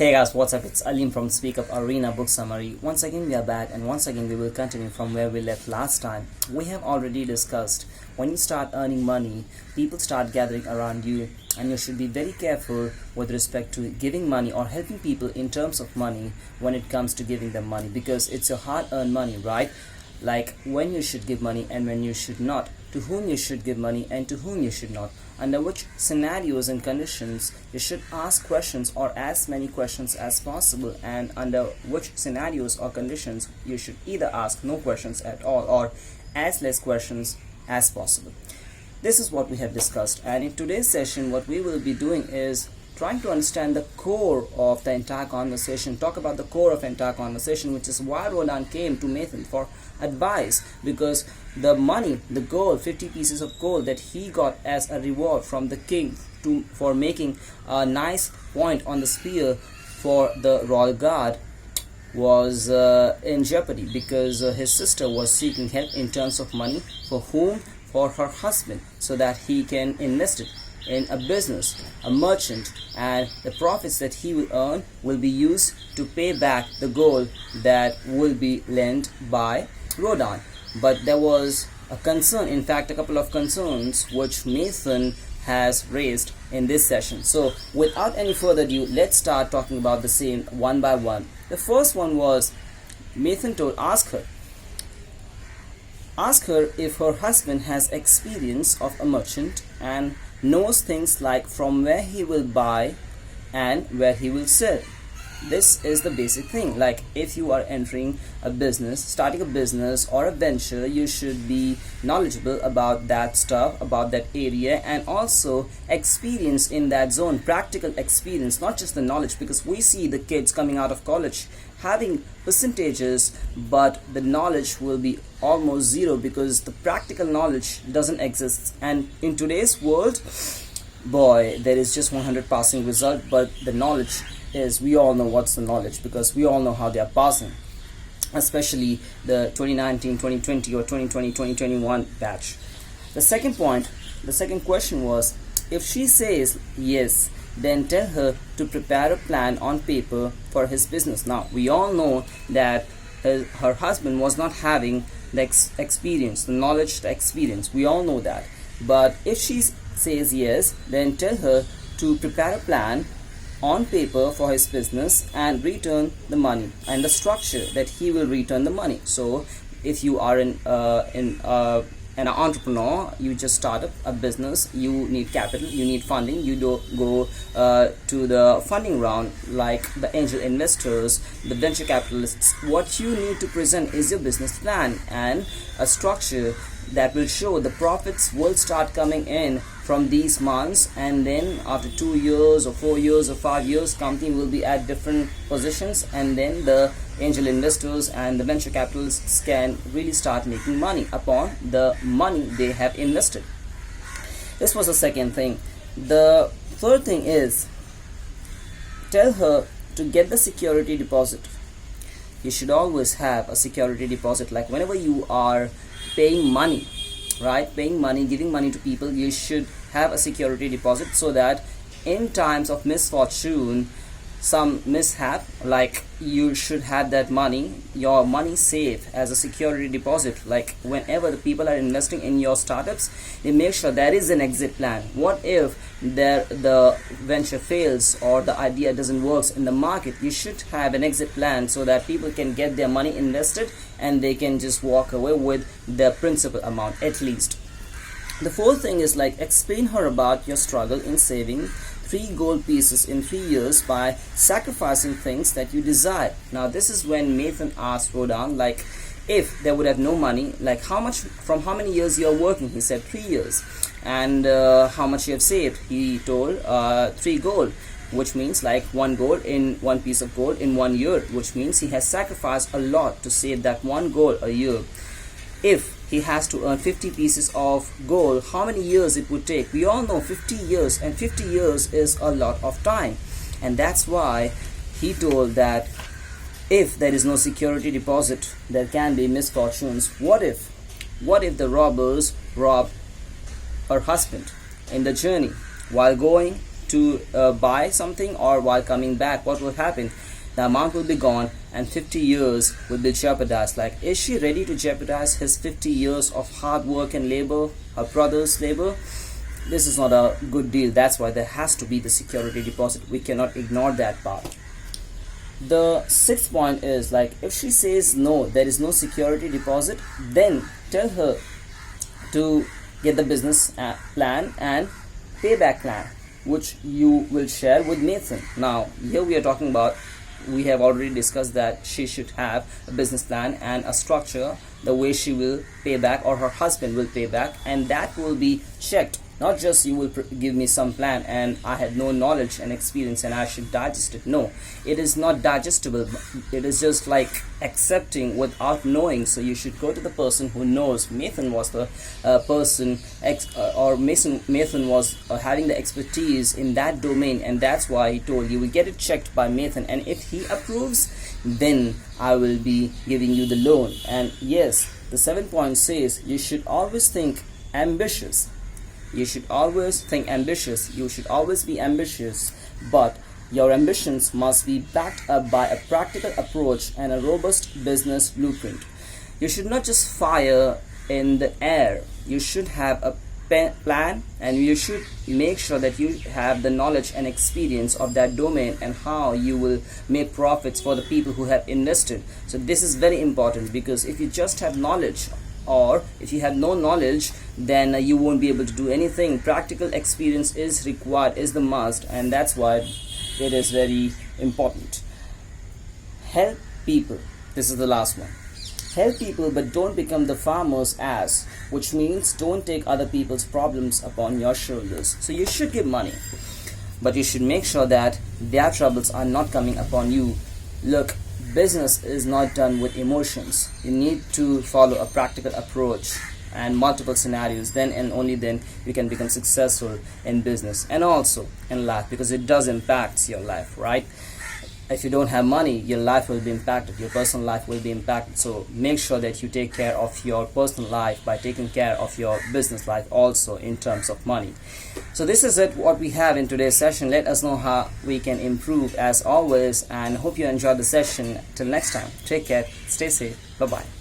Hey guys, what's up? It's Alim from SpeakUpArena book summary. Once again we are back, and once again we will continue from where we left last time. We have already discussed when you start earning money, people start gathering around you, and you should be very careful with respect to giving money or helping people in terms of money when it comes to giving them money, because it's your hard-earned money, right? Like when you should give money and when you should not, to whom you should give money and to whom you should not, under which scenarios and conditions you should ask questions or as many questions as possible, and under which scenarios or conditions you should either ask no questions at all or as less questions as possible. This is what we have discussed, and in today's session what we will be doing is trying to understand the core of the entire conversation, talk about the core of the entire conversation, which is why Rodan came to Nathan for advice, because the money, the gold, 50 pieces of gold that he got as a reward from the king for making a nice point on the spear for the royal guard was in jeopardy, because his sister was seeking help in terms of money for whom? For her husband, so that he can invest it in a business, a merchant, and the profits that he will earn will be used to pay back the gold that will be lent by Rodan. But there was a concern, in fact a couple of concerns, which Nathan has raised in this session. So without any further ado, let's start talking about the same one by one. The first one was, Nathan told, ask her if her husband has experience of a merchant and knows things like from where he will buy and where he will sell. This is the basic thing. Like if you are entering a business, starting a business or a venture, you should be knowledgeable about that stuff, about that area, and also experience in that zone, practical experience, not just the knowledge, because we see the kids coming out of college having percentages, but the knowledge will be almost zero because the practical knowledge doesn't exist. And in today's world, boy, there is just 100 passing result, but the knowledge is, we all know what's the knowledge, because we all know how they are passing, especially the 2019, 2020 or 2020, 2021 batch. The second question was, if she says yes, then tell her to prepare a plan on paper for his business. Now we all know that her husband was not having the experience, the knowledge, the experience. We all know that. But if she says yes, then tell her to prepare a plan on paper for his business and return the money and the structure that he will return the money. So if you are an entrepreneur, you just start up a business, you need capital, you need funding, you do go to the funding round like the angel investors, the venture capitalists. What you need to present is your business plan and a structure that will show the profits will start coming in from these months, and then after 2 years or 4 years or 5 years, company will be at different positions, and then the angel investors and the venture capitalists can really start making money upon the money they have invested. This was the second thing. The third thing is, tell her to get the security deposit. You should always have a security deposit. Like whenever you are paying money, right, giving money to people, you should have a security deposit, so that in times of misfortune, some mishap, like you should have that money, your money safe as a security deposit. Like whenever the people are investing in your startups, they make sure there is an exit plan. What if the venture fails or the idea doesn't work in the market? You should have an exit plan so that people can get their money invested and they can just walk away with the principal amount at least. The fourth thing is, like, explain her about your struggle in saving 3 gold pieces in 3 years by sacrificing things that you desire. Now this is when Nathan asked Rodan, like, if there would have no money, like how many years you are working? He said 3 years. And how much you have saved? He told 3 gold, which means like 1 piece of gold in 1 year, which means he has sacrificed a lot to save that 1 gold a year. If he has to earn 50 pieces of gold, how many years it would take? We all know 50 years, and 50 years is a lot of time. And that's why he told that if there is no security deposit, there can be misfortunes. What if the robbers rob her husband in the journey while going to buy something, or while coming back, what will happen? The amount will be gone and 50 years will be jeopardized. Like, is she ready to jeopardize his 50 years of hard work and labor, her brother's labor? This is not a good deal. That's why there has to be the security deposit. We cannot ignore that part. The sixth point is, like, if she says no, there is no security deposit, then tell her to get the business plan and payback plan, which you will share with Nathan. Now, here we are talking about, we have already discussed that she should have a business plan and a structure, the way she will pay back, or her husband will pay back, and that will be checked. Not just you will give me some plan and I had no knowledge and experience and I should digest it. No, it is not digestible. It is just like accepting without knowing. So you should go to the person who knows. Nathan was the person, Nathan was having the expertise in that domain, and that's why he told you will get it checked by Nathan, and if he approves, then I will be giving you the loan. And yes, the 7th point says you should always think ambitious. You should always think ambitious. You should always be ambitious, but your ambitions must be backed up by a practical approach and a robust business blueprint. You should not just fire in the air. You should have a plan, and you should make sure that you have the knowledge and experience of that domain and how you will make profits for the people who have invested. So this is very important, because if you just have knowledge, or if you have no knowledge, then you won't be able to do anything. Practical experience is required, is the must, and that's why it is very important. Help people. This is the last one. Help people, but don't become the farmer's ass, which means don't take other people's problems upon your shoulders. So you should give money, but you should make sure that their troubles are not coming upon you. Look, business is not done with emotions. You need to follow a practical approach and multiple scenarios. Then and only then you can become successful in business and also in life, because it does impact your life, right? If you don't have money, your life will be impacted, your personal life will be impacted. So make sure that you take care of your personal life by taking care of your business life also in terms of money. So this is it, what we have in today's session. Let us know how we can improve as always, and hope you enjoyed the session. Till next time, take care, stay safe, bye bye.